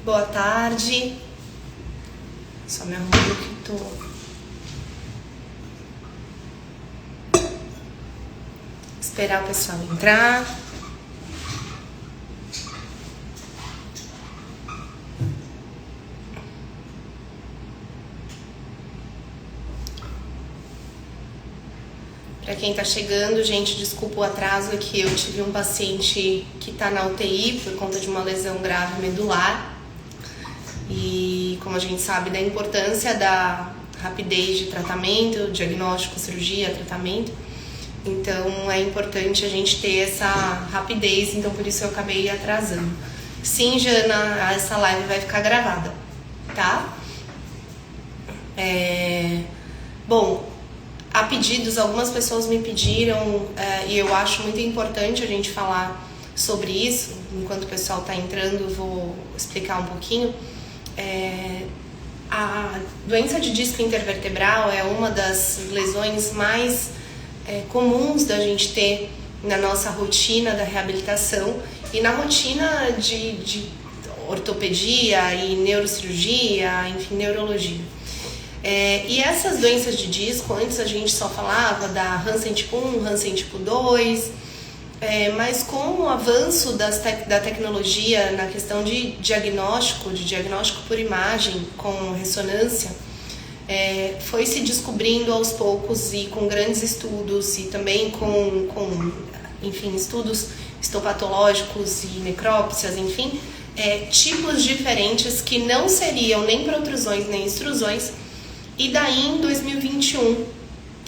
Boa tarde. Só me arrumando que tô. Esperar o pessoal entrar. Para quem tá chegando, gente, desculpa o atraso, é que eu tive um paciente que tá na UTI por conta de uma lesão grave medular. E como a gente sabe da importância da rapidez de tratamento, diagnóstico, cirurgia, tratamento, então é importante a gente ter essa rapidez, então por isso eu acabei atrasando. Sim, Jana, essa live vai ficar gravada, tá? Bom, há pedidos, algumas pessoas me pediram, e eu acho muito importante a gente falar sobre isso. Enquanto o pessoal está entrando, eu vou explicar um pouquinho. A doença de disco intervertebral é uma das lesões mais comuns da gente ter na nossa rotina da reabilitação e na rotina de ortopedia e neurocirurgia, enfim, neurologia. E essas doenças de disco, antes a gente só falava da Hansen tipo 1, Hansen tipo 2, mas com o avanço da tecnologia na questão de diagnóstico por imagem com ressonância, foi se descobrindo aos poucos e com grandes estudos e também com enfim, estudos histopatológicos e necrópsias, enfim, tipos diferentes que não seriam nem protrusões nem extrusões. E daí, em 2021,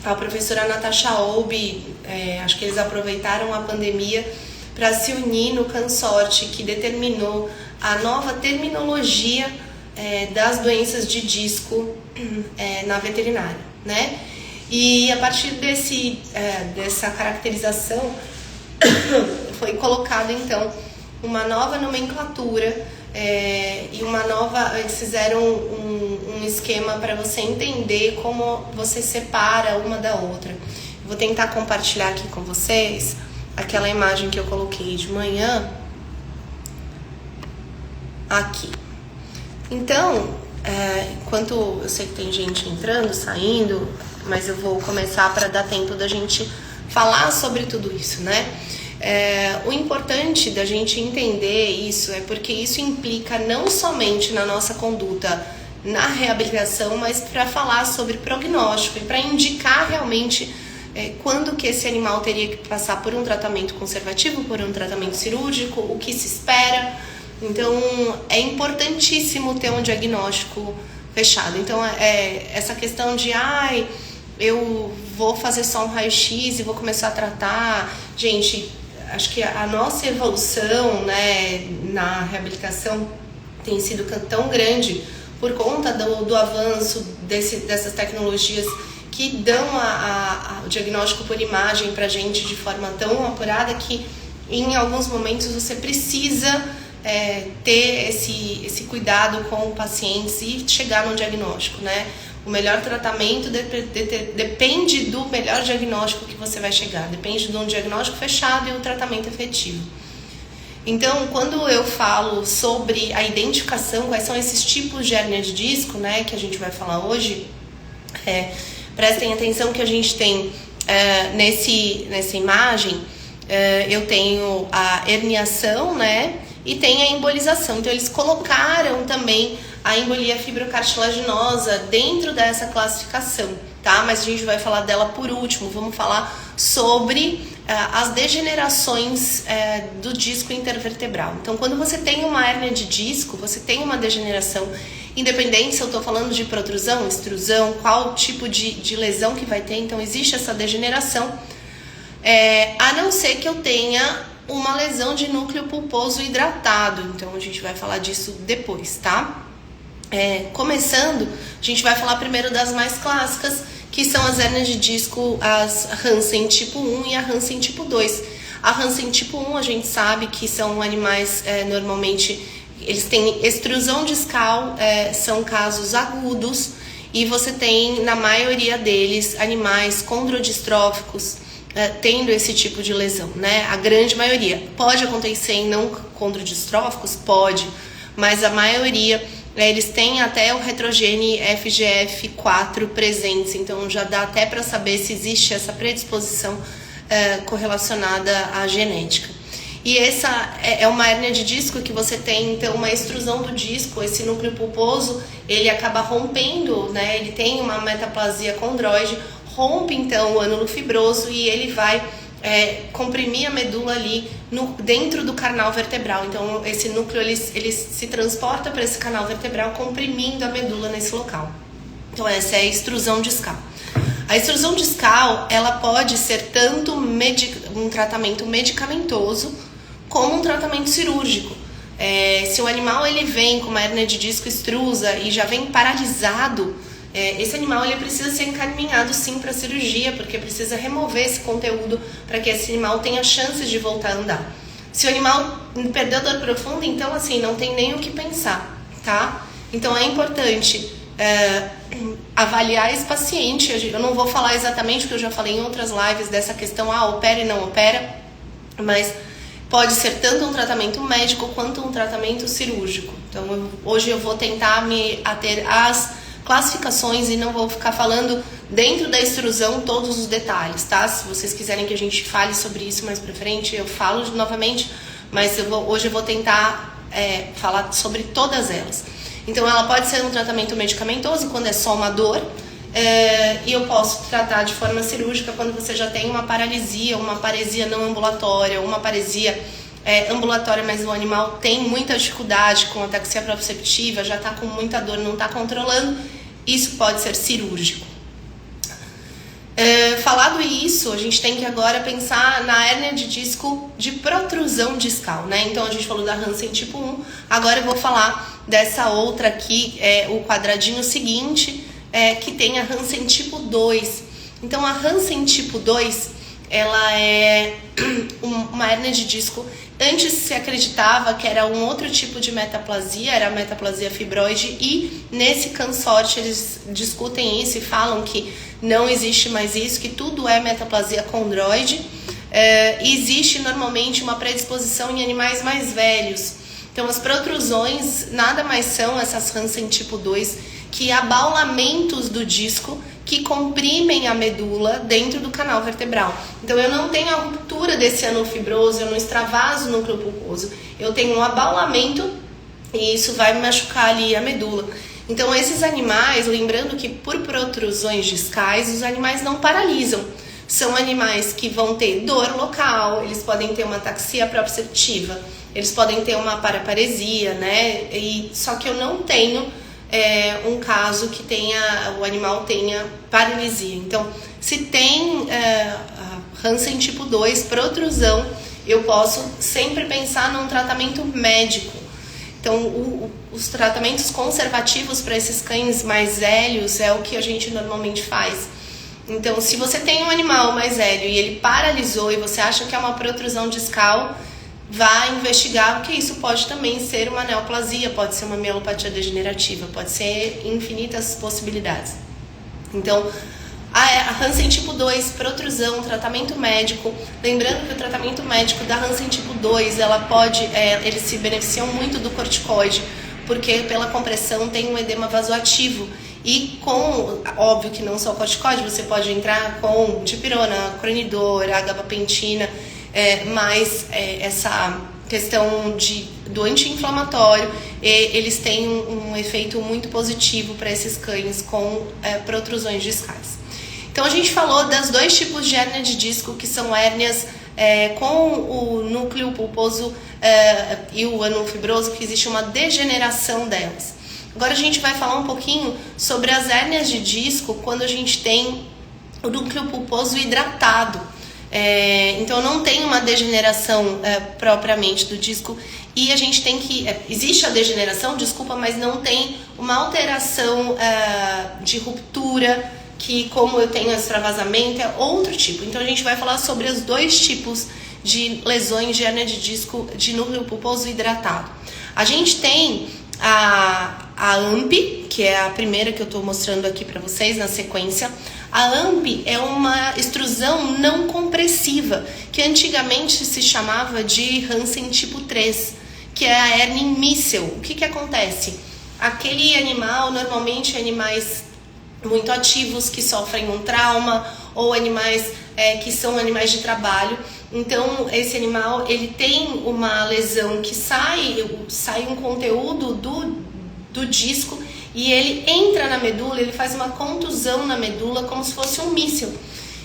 a professora Natasha Olby, acho que eles aproveitaram a pandemia para se unir no consorte que determinou a nova terminologia das doenças de disco na veterinária, né? E a partir dessa caracterização, foi colocado, então, uma nova nomenclatura e uma nova, eles fizeram um esquema para você entender como você separa uma da outra. Vou tentar compartilhar aqui com vocês aquela imagem que eu coloquei de manhã aqui. Então, enquanto eu sei que tem gente entrando, saindo, mas eu vou começar para dar tempo da gente falar sobre tudo isso, né? O importante da gente entender isso é porque isso implica não somente na nossa conduta na reabilitação, mas para falar sobre prognóstico e para indicar realmente quando que esse animal teria que passar por um tratamento conservativo, por um tratamento cirúrgico, o que se espera. Então é importantíssimo ter um diagnóstico fechado. Então essa questão de eu vou fazer só um raio-x e vou começar a tratar, gente, acho que a nossa evolução, né, na reabilitação tem sido tão grande por conta do avanço dessas tecnologias que dão o diagnóstico por imagem para a gente de forma tão apurada que em alguns momentos você precisa ter esse cuidado com pacientes e chegar no diagnóstico, né? O melhor tratamento depende do melhor diagnóstico que você vai chegar. Depende de um diagnóstico fechado e um tratamento efetivo. Então, quando eu falo sobre a identificação, quais são esses tipos de hérnia de disco, né, que a gente vai falar hoje, prestem atenção que a gente tem nessa imagem, eu tenho a herniação, né, e tem a embolização. Então, eles colocaram também a embolia fibrocartilaginosa dentro dessa classificação, tá? Mas a gente vai falar dela por último. Vamos falar sobre as degenerações do disco intervertebral. Então, quando você tem uma hérnia de disco, você tem uma degeneração, independente se eu estou falando de protrusão, extrusão, qual tipo de lesão que vai ter. Então, existe essa degeneração, a não ser que eu tenha uma lesão de núcleo pulposo hidratado. Então, a gente vai falar disso depois, tá? Começando, a gente vai falar primeiro das mais clássicas, que são as hérnias de disco, as Hansen tipo 1 e a Hansen tipo 2. A Hansen tipo 1 a gente sabe que são animais, normalmente, eles têm extrusão discal, são casos agudos, e você tem, na maioria deles, animais condrodistróficos, tendo esse tipo de lesão, né? A grande maioria. Pode acontecer em não condrodistróficos? Pode. mas a maioria eles têm até o retrogene FGF4 presentes, então já dá até para saber se existe essa predisposição correlacionada à genética. E essa é uma hérnia de disco que você tem, então, uma extrusão do disco, esse núcleo pulposo, ele acaba rompendo, né? Ele tem uma metaplasia condroide, rompe, então, o ânulo fibroso e ele vai comprimir a medula ali dentro do canal vertebral. Então, esse núcleo, ele se transporta para esse canal vertebral, comprimindo a medula nesse local. Então, essa é a extrusão discal. A extrusão discal, ela pode ser tanto um tratamento medicamentoso como um tratamento cirúrgico. Se o animal ele vem com uma hérnia de disco extrusa e já vem paralisado, esse animal ele precisa ser encaminhado sim para cirurgia, porque precisa remover esse conteúdo para que esse animal tenha chances de voltar a andar. Se o animal perdeu dor profunda, então assim, não tem nem o que pensar, tá? Então é importante avaliar esse paciente. Eu não vou falar exatamente, porque eu já falei em outras lives dessa questão, opera e não opera, mas pode ser tanto um tratamento médico quanto um tratamento cirúrgico. Então, hoje eu vou tentar me ater às classificações e não vou ficar falando dentro da extrusão todos os detalhes, tá? Se vocês quiserem que a gente fale sobre isso mais pra frente, eu falo novamente, mas hoje eu vou tentar falar sobre todas elas. Então, ela pode ser um tratamento medicamentoso quando é só uma dor, e eu posso tratar de forma cirúrgica quando você já tem uma paralisia, uma paresia não ambulatória, uma paresia ambulatória, mas o animal tem muita dificuldade com ataxia proprioceptiva, já está com muita dor, não está controlando, isso pode ser cirúrgico. Falado isso, a gente tem que agora pensar na hérnia de disco de protrusão discal, né? Então a gente falou da Hansen tipo 1, agora eu vou falar dessa outra aqui, o quadradinho seguinte, que tem a Hansen tipo 2. Então a Hansen tipo 2, ela é uma hérnia de disco. Antes se acreditava que era um outro tipo de metaplasia, era a metaplasia fibroide, e nesse consorte eles discutem isso e falam que não existe mais isso, que tudo é metaplasia condroide. Existe normalmente uma predisposição em animais mais velhos. Então as protrusões nada mais são essas Hansen tipo 2, que abaulamentos do disco que comprimem a medula dentro do canal vertebral. Então eu não tenho a ruptura desse ânulo fibroso, eu não extravaso o núcleo pulposo, eu tenho um abaulamento e isso vai machucar ali a medula. Então esses animais, lembrando que por protrusões discais, os animais não paralisam. São animais que vão ter dor local, eles podem ter uma ataxia proprioceptiva, eles podem ter uma paraparesia, né? Só que eu não tenho um caso que o animal tenha paralisia. Então, se tem a Hansen tipo 2, protrusão, eu posso sempre pensar num tratamento médico. Então, os tratamentos conservativos para esses cães mais velhos é o que a gente normalmente faz. Então, se você tem um animal mais velho e ele paralisou e você acha que é uma protrusão discal, vá investigar, porque isso pode também ser uma neoplasia, pode ser uma mielopatia degenerativa, pode ser infinitas possibilidades. Então, a Hansen tipo 2, protrusão, tratamento médico. Lembrando que o tratamento médico da Hansen tipo 2, eles se beneficiam muito do corticoide, porque pela compressão tem um edema vasoativo. E óbvio que não só o corticoide, você pode entrar com dipirona, cronidor, gabapentina, mas essa questão do anti-inflamatório, eles têm um efeito muito positivo para esses cães com protrusões discais. Então a gente falou das dois tipos de hérnia de disco, que são hérnias com o núcleo pulposo e o ânulo fibroso, que existe uma degeneração delas. Agora a gente vai falar um pouquinho sobre as hérnias de disco quando a gente tem o núcleo pulposo hidratado. Então não tem uma degeneração propriamente do disco, e a gente tem que... existe a degeneração, desculpa, mas não tem uma alteração de ruptura, que como eu tenho extravasamento é outro tipo. Então a gente vai falar sobre os dois tipos de lesões de hérnia de disco de núcleo pulposo hidratado. A gente tem a AMP, que é a primeira que eu estou mostrando aqui para vocês na sequência. A AMP é uma extrusão não compressiva, que antigamente se chamava de Hansen tipo 3, que é a hérnia em míscel. O que acontece? Aquele animal, normalmente animais muito ativos que sofrem um trauma, ou animais que são animais de trabalho. Então esse animal, ele tem uma lesão que sai um conteúdo do disco e ele entra na medula, ele faz uma contusão na medula como se fosse um míssil.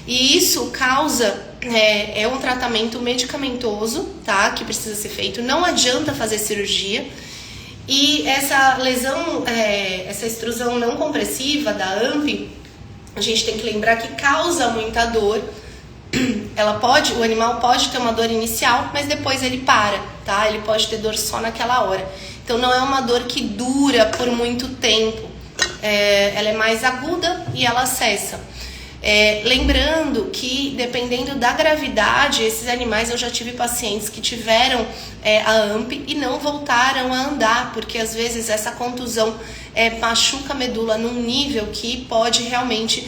E isso causa, é um tratamento medicamentoso, tá? Que precisa ser feito, não adianta fazer cirurgia. E essa lesão, essa extrusão não compressiva da AMP, a gente tem que lembrar que causa muita dor. O animal pode ter uma dor inicial, mas depois ele para, tá? Ele pode ter dor só naquela hora. Então não é uma dor que dura por muito tempo. Ela é mais aguda e ela cessa. Lembrando que, dependendo da gravidade, esses animais, eu já tive pacientes que tiveram a AMP e não voltaram a andar, porque às vezes essa contusão machuca a medula num nível que pode realmente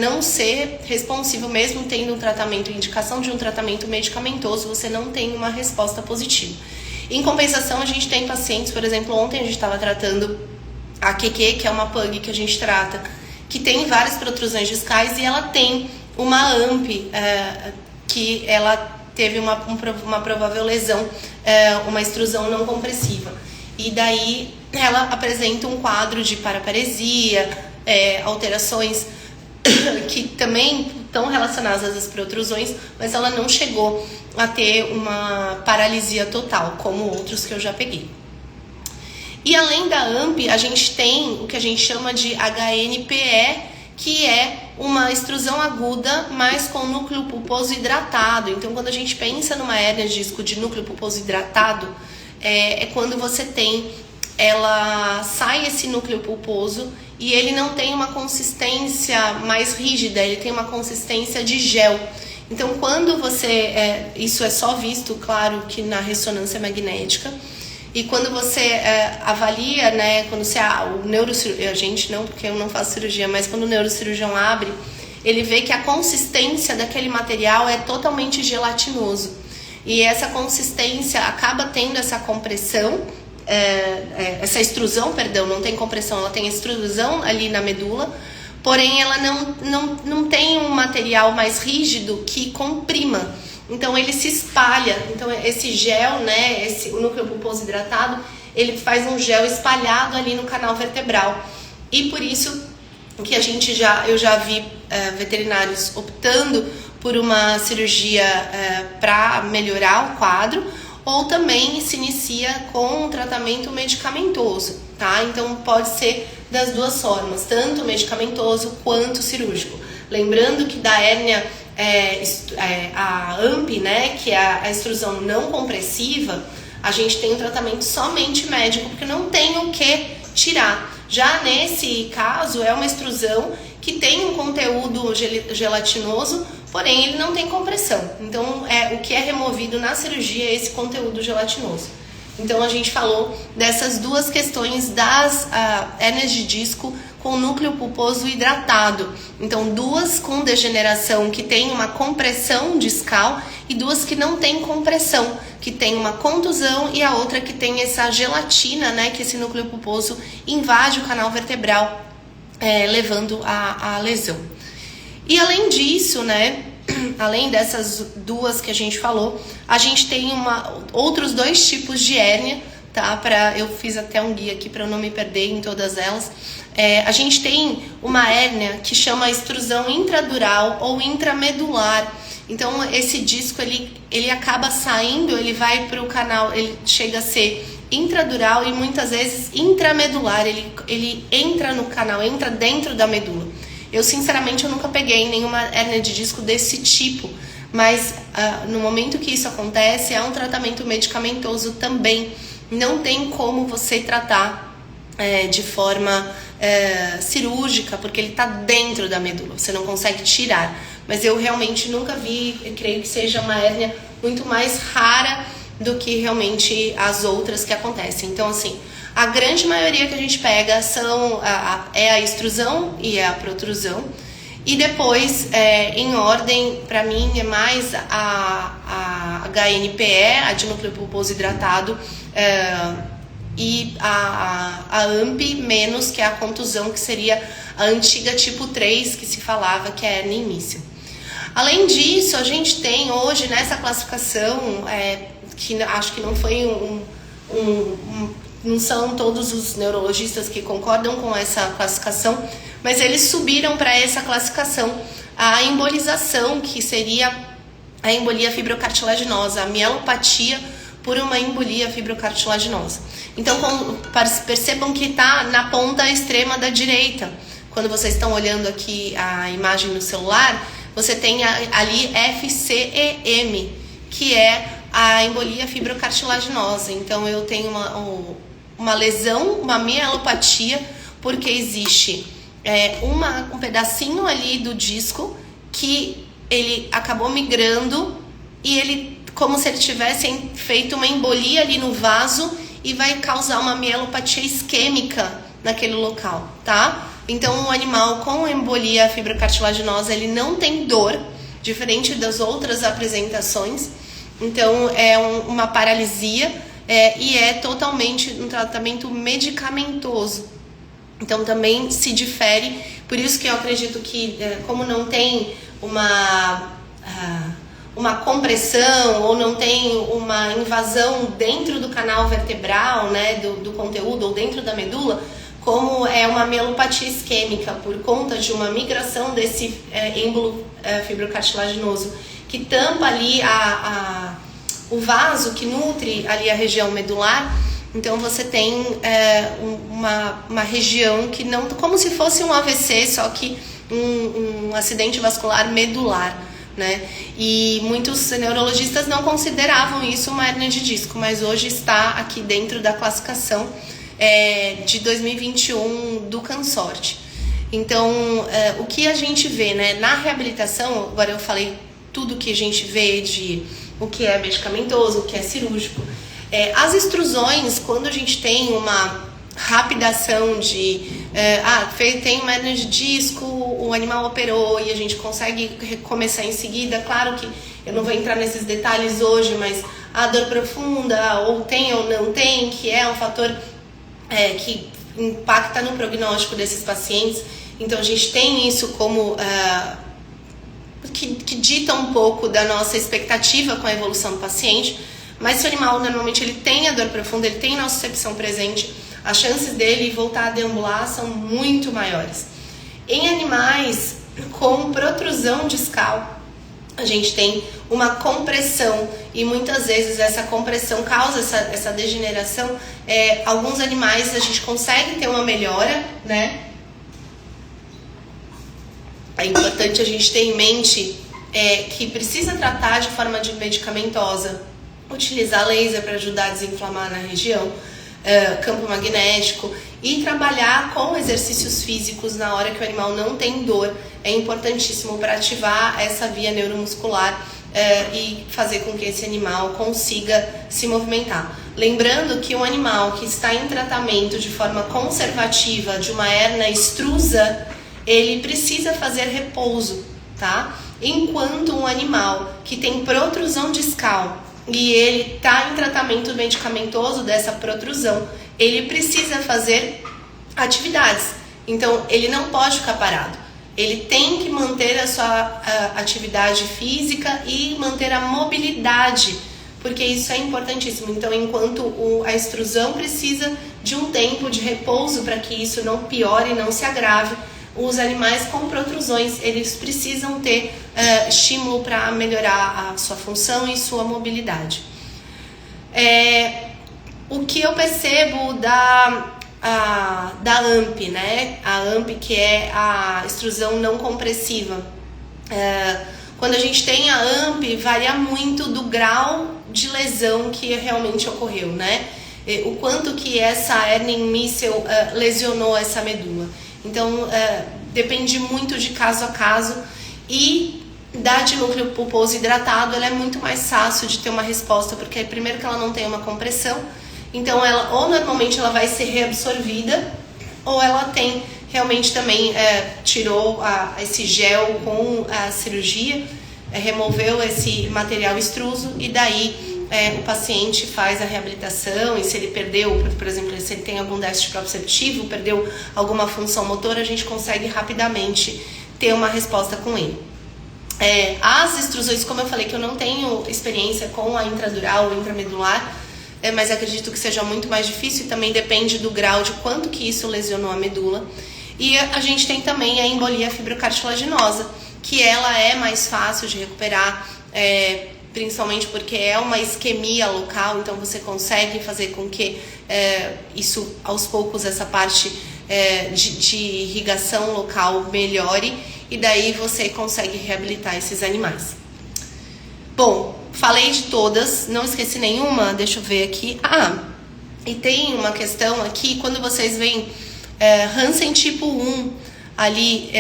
não ser responsivo, mesmo tendo um tratamento, indicação de um tratamento medicamentoso, você não tem uma resposta positiva. Em compensação, a gente tem pacientes, por exemplo, ontem a gente estava tratando a Keke, que é uma pug que a gente trata, que tem várias protrusões discais e ela tem uma AMP, que ela teve uma provável lesão, uma extrusão não compressiva. E daí ela apresenta um quadro de paraparesia, alterações que também estão relacionadas às protrusões, mas ela não chegou a ter uma paralisia total, como outros que eu já peguei. E além da AMP, a gente tem o que a gente chama de HNPE, que é uma extrusão aguda, mas com núcleo pulposo hidratado. Então, quando a gente pensa numa hérnia de disco de núcleo pulposo hidratado, é quando você sai esse núcleo pulposo e ele não tem uma consistência mais rígida, ele tem uma consistência de gel. Então, quando isso é só visto, claro, que na ressonância magnética. E quando você avalia, né, quando o neurocirurgião, a gente não, porque eu não faço cirurgia, mas quando o neurocirurgião abre, ele vê que a consistência daquele material é totalmente gelatinoso. E essa consistência acaba tendo essa compressão, essa extrusão, perdão, não tem compressão, ela tem extrusão ali na medula, porém ela não tem um material mais rígido que comprima. Então ele se espalha, então esse gel, né, o núcleo pulposo hidratado, ele faz um gel espalhado ali no canal vertebral. E por isso que eu já vi veterinários optando por uma cirurgia para melhorar o quadro, ou também se inicia com um tratamento medicamentoso, tá? Então pode ser das duas formas, tanto medicamentoso quanto cirúrgico. Lembrando que da hérnia, a AMP, né, que é a extrusão não compressiva, a gente tem um tratamento somente médico, porque não tem o que tirar. Já nesse caso, é uma extrusão que tem um conteúdo gelatinoso, porém ele não tem compressão. Então, o que é removido na cirurgia é esse conteúdo gelatinoso. Então, a gente falou dessas duas questões das hérnias de disco com núcleo pulposo hidratado. Então, duas com degeneração que tem uma compressão discal e duas que não tem compressão, que tem uma contusão, e a outra que tem essa gelatina, né, que esse núcleo pulposo invade o canal vertebral, levando à lesão. E além disso, né, além dessas duas que a gente falou, a gente tem outros dois tipos de hérnia, tá? Eu fiz até um guia aqui para eu não me perder em todas elas. A gente tem uma hérnia que chama extrusão intradural ou intramedular. Então esse disco ele acaba saindo, ele vai para o canal, ele chega a ser intradural e muitas vezes intramedular. Ele entra no canal, entra dentro da medula. Eu sinceramente eu nunca peguei nenhuma hérnia de disco desse tipo, mas no momento que isso acontece é um tratamento medicamentoso também. Não tem como você tratar de forma cirúrgica, porque ele está dentro da medula, você não consegue tirar. Mas eu realmente nunca vi, eu creio que seja uma hérnia muito mais rara do que realmente as outras que acontecem. Então, assim, a grande maioria que a gente pega é a extrusão e a protrusão. E depois, em ordem, para mim, é mais a HNPE, a de núcleo pulposo hidratado, e a AMP menos, que é a contusão, que seria a antiga tipo 3, que se falava que é a hernia imícil. Além disso, a gente tem hoje nessa classificação, que acho que não foi não são todos os neurologistas que concordam com essa classificação, mas eles subiram para essa classificação a embolização, que seria a embolia fibrocartilaginosa, a mielopatia por uma embolia fibrocartilaginosa. Então, percebam que está na ponta extrema da direita. Quando vocês estão olhando aqui a imagem no celular, você tem ali FCEM, que é a embolia fibrocartilaginosa. Então, eu tenho uma lesão, uma mielopatia, porque existe um pedacinho ali do disco que ele acabou migrando e ele, como se ele tivesse feito uma embolia ali no vaso, e vai causar uma mielopatia isquêmica naquele local, tá? Então, o animal com embolia fibrocartilaginosa, ele não tem dor, diferente das outras apresentações. Então, é uma paralisia e é totalmente um tratamento medicamentoso. Então, também se difere. Por isso que eu acredito que, como não tem uma compressão ou não tem uma invasão dentro do canal vertebral, né, do conteúdo, ou dentro da medula, como é uma mielopatia isquêmica por conta de uma migração desse êmbolo fibrocartilaginoso que tampa ali o vaso que nutre ali a região medular. Então você tem uma região que não, como se fosse um AVC, só que um acidente vascular medular, né? E muitos neurologistas não consideravam isso uma hérnia de disco, mas hoje está aqui dentro da classificação de 2021 do Consorte. Então, o que a gente vê, né, na reabilitação, agora eu falei tudo que a gente vê de o que é medicamentoso, o que é cirúrgico. As extrusões, quando a gente tem uma rapidação tem uma hérnia de disco, o animal operou e a gente consegue recomeçar em seguida. Claro que eu não vou entrar nesses detalhes hoje, mas a dor profunda, ou tem ou não tem, que é um fator que impacta no prognóstico desses pacientes. Então a gente tem isso como que dita um pouco da nossa expectativa com a evolução do paciente. Mas se o animal normalmente ele tem a dor profunda, ele tem nocicepção presente, as chances dele voltar a deambular são muito maiores. Em animais com protrusão discal, a gente tem uma compressão e muitas vezes essa compressão causa essa degeneração. Alguns animais a gente consegue ter uma melhora, né? É importante a gente ter em mente que precisa tratar de forma medicamentosa, utilizar laser para ajudar a desinflamar na região, campo magnético, e trabalhar com exercícios físicos na hora que o animal não tem dor. É importantíssimo para ativar essa via neuromuscular e fazer com que esse animal consiga se movimentar. Lembrando que um animal que está em tratamento de forma conservativa de uma hérnia extrusa, ele precisa fazer repouso, tá? Enquanto um animal que tem protrusão discal e ele está em tratamento medicamentoso dessa protrusão, ele precisa fazer atividades. Então, ele não pode ficar parado. Ele tem que manter a sua atividade física e manter a mobilidade, porque isso é importantíssimo. Então, enquanto a extrusão precisa de um tempo de repouso para que isso não piore, não se agrave, os animais com protrusões, eles precisam ter estímulo para melhorar a sua função e sua mobilidade. O que eu percebo da AMP, né? A AMP, que é a extrusão não compressiva. Quando a gente tem a AMP, varia muito do grau de lesão que realmente ocorreu, né? O quanto que essa hérnia imícil lesionou essa medula. Então, depende muito de caso a caso, e da de núcleo pulposo hidratado, ela é muito mais fácil de ter uma resposta, porque primeiro que ela não tem uma compressão, então ela, ou normalmente ela vai ser reabsorvida, ou ela tem realmente também, tirou esse gel com a cirurgia, removeu esse material extruso, e daí o paciente faz a reabilitação, e se ele perdeu, por exemplo, se ele tem algum déficit proprioceptivo, perdeu alguma função motora, a gente consegue rapidamente ter uma resposta com ele. As extrusões, como eu falei, que eu não tenho experiência com a intradural ou intramedular, mas acredito que seja muito mais difícil, e também depende do grau de quanto que isso lesionou a medula. E a gente tem também a embolia fibrocartilaginosa, que ela é mais fácil de recuperar, principalmente porque é uma isquemia local, então você consegue fazer com que isso, aos poucos, essa parte de irrigação local melhore, e daí você consegue reabilitar esses animais. Bom, falei de todas, não esqueci nenhuma, deixa eu ver aqui. E tem uma questão aqui, quando vocês veem Hansen tipo 1 ali,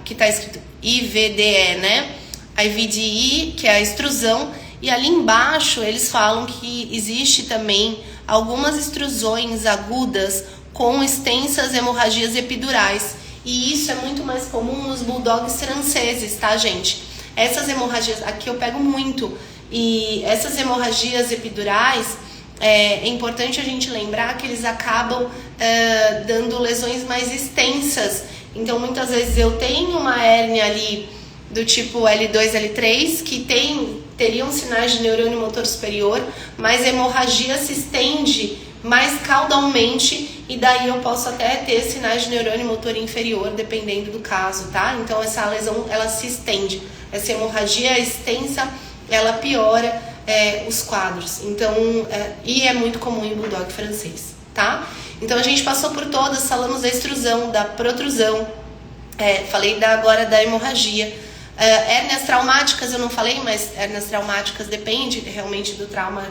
que está escrito IVDE, né? A IVDE, que é a extrusão, e ali embaixo eles falam que existe também algumas extrusões agudas com extensas hemorragias epidurais, e isso é muito mais comum nos bulldogs franceses, tá, gente? Essas hemorragias, aqui eu pego muito, e essas hemorragias epidurais, é importante a gente lembrar que eles acabam dando lesões mais extensas. Então, muitas vezes eu tenho uma hérnia ali do tipo L2, L3, que teriam sinais de neurônio motor superior, mas a hemorragia se estende mais caudalmente, e daí eu posso até ter sinais de neurônio motor inferior, dependendo do caso, tá? Então, essa lesão, ela se estende. Essa hemorragia extensa, ela piora os quadros. Então, e é muito comum em bulldog francês, tá? Então, a gente passou por todas, falamos da extrusão, da protrusão, falei agora da hemorragia. Hérnias traumáticas eu não falei, mas hérnias traumáticas depende realmente do trauma.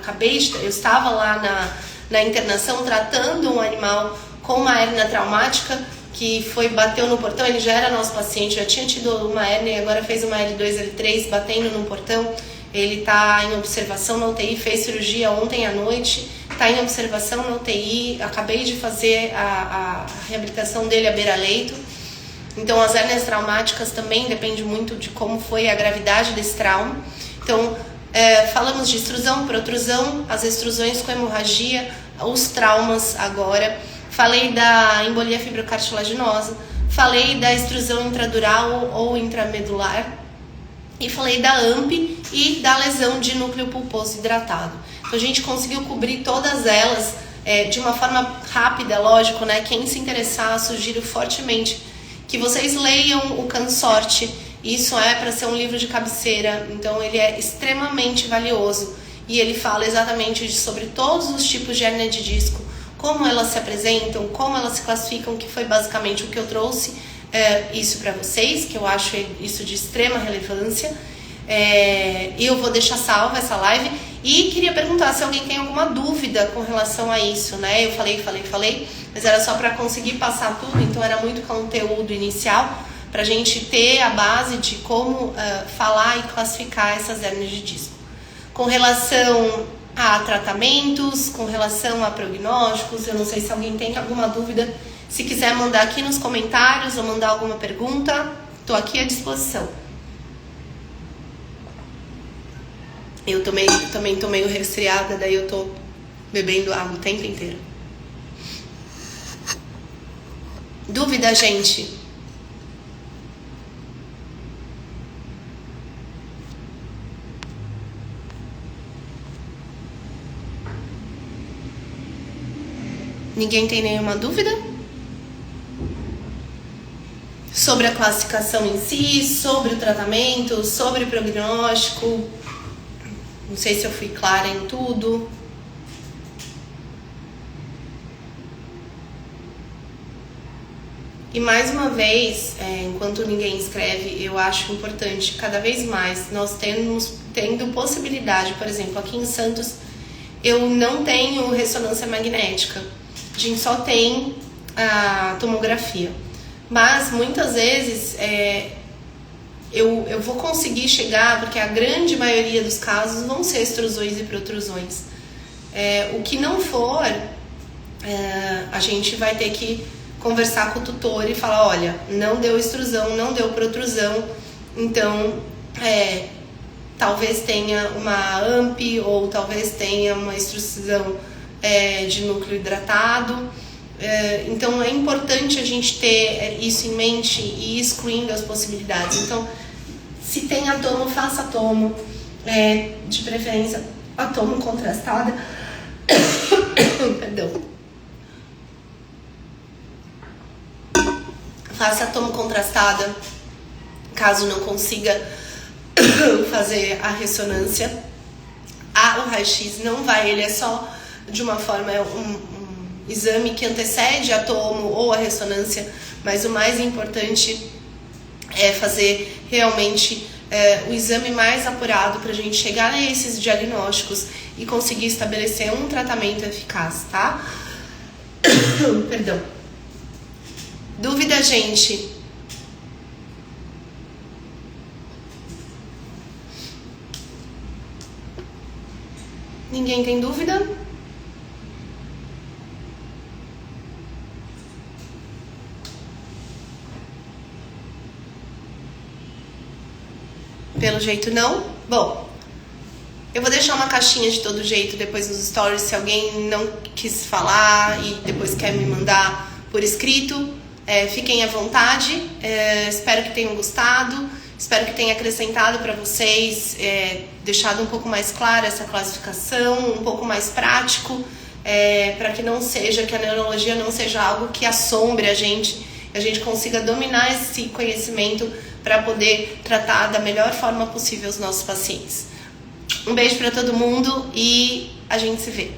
Eu estava lá na internação tratando um animal com uma hérnia traumática, que bateu no portão. Ele já era nosso paciente, já tinha tido uma hérnia e agora fez uma L2, L3 batendo no portão. Ele está em observação na UTI, fez cirurgia ontem à noite, está em observação na UTI, acabei de fazer a reabilitação dele à beira-leito. Então, as hérnias traumáticas também depende muito de como foi a gravidade desse trauma. Então, falamos de extrusão, protrusão, as extrusões com hemorragia, os traumas agora. Falei da embolia fibrocartilaginosa, falei da extrusão intradural ou intramedular, e falei da AMP e da lesão de núcleo pulposo hidratado. Então, a gente conseguiu cobrir todas elas de uma forma rápida, lógico, né? Quem se interessar, sugiro fortemente que vocês leiam o Consorte. Isso é para ser um livro de cabeceira, então ele é extremamente valioso, e ele fala exatamente sobre todos os tipos de hérnia de disco, como elas se apresentam, como elas se classificam, que foi basicamente o que eu trouxe isso para vocês, que eu acho isso de extrema relevância. E eu vou deixar salva essa live, e queria perguntar se alguém tem alguma dúvida com relação a isso, né? Eu falei, mas era só para conseguir passar tudo, então era muito conteúdo inicial, para a gente ter a base de como falar e classificar essas hérnias de disco. Com relação a tratamentos, com relação a prognósticos, eu não sei se alguém tem alguma dúvida. Se quiser mandar aqui nos comentários ou mandar alguma pergunta, estou aqui à disposição. Eu também tô meio resfriada, daí eu tô bebendo água o tempo inteiro. Dúvida, gente? Ninguém tem nenhuma dúvida? Sobre a classificação em si, sobre o tratamento, sobre o prognóstico. Não sei se eu fui clara em tudo. E mais uma vez, enquanto ninguém escreve, eu acho importante, cada vez mais, nós tendo possibilidade, por exemplo, aqui em Santos, eu não tenho ressonância magnética, a gente só tem a tomografia. Mas muitas vezes eu vou conseguir chegar, porque a grande maioria dos casos vão ser extrusões e protrusões. O que não for, a gente vai ter que conversar com o tutor e falar, olha, não deu extrusão, não deu protrusão, então talvez tenha uma AMP ou talvez tenha uma extrusão de núcleo hidratado. Então é importante a gente ter isso em mente e ir excluindo as possibilidades. Então, se tem atomo, faça atomo, de preferência atomo contrastado. Perdão. Faça atomo contrastada, caso não consiga fazer a ressonância. O raio-x não vai, ele é só de uma forma, um exame que antecede atomo ou a ressonância, mas o mais importante é fazer realmente o exame mais apurado para a gente chegar a esses diagnósticos e conseguir estabelecer um tratamento eficaz, tá? Perdão. Dúvida, gente? Ninguém tem dúvida? Pelo jeito não? Bom, eu vou deixar uma caixinha de todo jeito depois nos stories, se alguém não quis falar e depois quer me mandar por escrito, fiquem à vontade. Espero que tenham gostado, espero que tenha acrescentado para vocês, deixado um pouco mais clara essa classificação, um pouco mais prático, para que não seja, que a neurologia não seja algo que assombre a gente consiga dominar esse conhecimento para poder tratar da melhor forma possível os nossos pacientes. Um beijo para todo mundo e a gente se vê.